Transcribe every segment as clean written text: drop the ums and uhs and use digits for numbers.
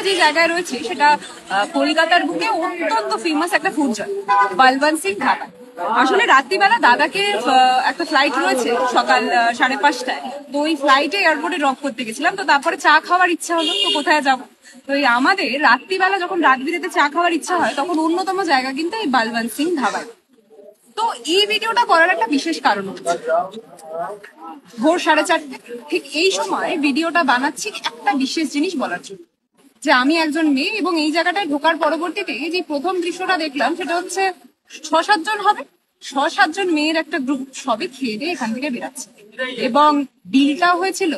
যে জায়গায় রয়েছে সেটা কলকাতার বুকে অত্যন্ত ফেমাস একটা ফুড জয়, বলবন্ত সিং ধাবা। আসলে রাত্রিবেলা দাদাকে একটা ফ্লাইট রয়েছে সকাল 5:30টায়, তো ওই ফ্লাইটে এয়ারপোর্টে ড্রপ করতে গেছিলাম। তো তারপরে চা খাওয়ার ইচ্ছা হলো, তো কোথায় যাবো, তো এই আমাদের রাত্রিবেলা যখন রাত বিরেতে চা খাওয়ার ইচ্ছা হয় তখন অন্যতম জায়গা কিন্তু এই বলবন্ত সিং ধাবায়। তো এই ভিডিওটা করার একটা বিশেষ কারণ হচ্ছে ভোর 4:30, ঠিক এই সময় ভিডিওটা বানাচ্ছি একটা বিশেষ জিনিস বলার জন্য, যে আমি একজন মেয়ে এবং এই জায়গাটায় ঢোকার পরবর্তীতে যে প্রথম দৃশ্যটা দেখলাম সেটা হচ্ছে 6-7 জন হবে, 6-7 জন মেয়ের একটা গ্রুপ সবে খেয়ে দিয়ে এখান থেকে বেরাচ্ছে, এবং বিলটাও হয়েছিল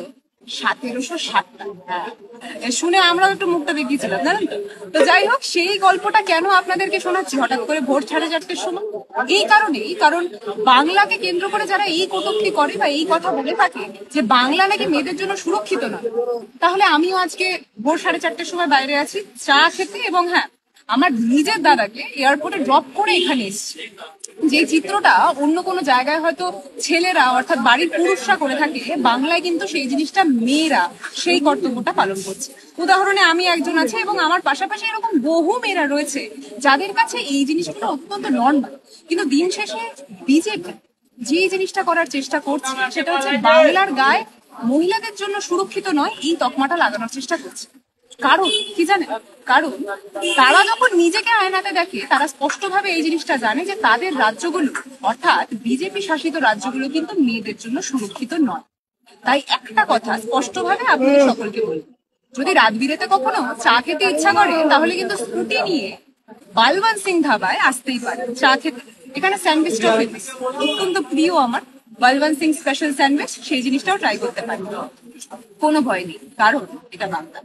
1760 টাকা। শুনে আমরাও একটু মুখটা দেখিয়েছিলাম, জানেন তো। তো যাই হোক, সেই গল্পটা কেন আপনাদেরকে শোনাচ্ছি হঠাৎ করে ভোর 4:30টার সময়, এই কারণেই, কারণ বাংলাকে কেন্দ্র করে যারা এই কটূক্তি করে বা এই কথা বলে থাকে যে বাংলা নাকি মেয়েদের জন্য সুরক্ষিত না, তাহলে আমিও আজকে ভোর 4:30টার সময় বাইরে আছি চা খেতে, এবং হ্যাঁ, আমার নিজের দাদাকে এয়ারপোর্টে ড্রপ করে এখানে এসেছি। যে চিত্রটা অন্য কোনো জায়গায় হয়তো ছেলেরা অর্থাৎ বাড়ির পুরুষরা করে থাকে, বাংলায় কিন্তু সেই জিনিসটা মেয়েরা সেই কর্তব্যটা পালন করছে। উদাহরণে আমি একজন আছে, এবং আমার পাশাপাশি এরকম বহু মেয়েরা রয়েছে যাদের কাছে এই জিনিসগুলো অত্যন্ত নর্মাল। কিন্তু দিন শেষে বিজেপি যে জিনিসটা করার চেষ্টা করছে সেটা হচ্ছে বাংলার গায়ে মহিলাদের জন্য সুরক্ষিত নয় এই তকমাটা লাগানোর চেষ্টা করছে। কারণ কি জানেন, কারণ তারা যখন নিজেকে আয়নাতে দেখে তারা স্পষ্টভাবে এই জিনিসটা জানে যে তাদের রাজ্যগুলো অর্থাৎ বিজেপি শাসিত রাজ্যগুলো কিন্তু মেয়েদের জন্য সুরক্ষিত নয়। তাই একটা কথা স্পষ্টভাবে আপনাদের সকলকে বলি, যদি রাত বিরেতে কখনো চা খেতে ইচ্ছা করে তাহলে কিন্তু স্কুটি নিয়ে বলবন্ত সিং ধাবায় আসতেই পারে চা খেতে। এখানে স্যান্ডউইচটাও ফেমাস, অত্যন্ত প্রিয় আমার বলবন্ত সিং স্পেশাল স্যান্ডউইচ, সেই জিনিসটাও ট্রাই করতে পারি, কোনো ভয় নেই, কারণ এটা বাংলা।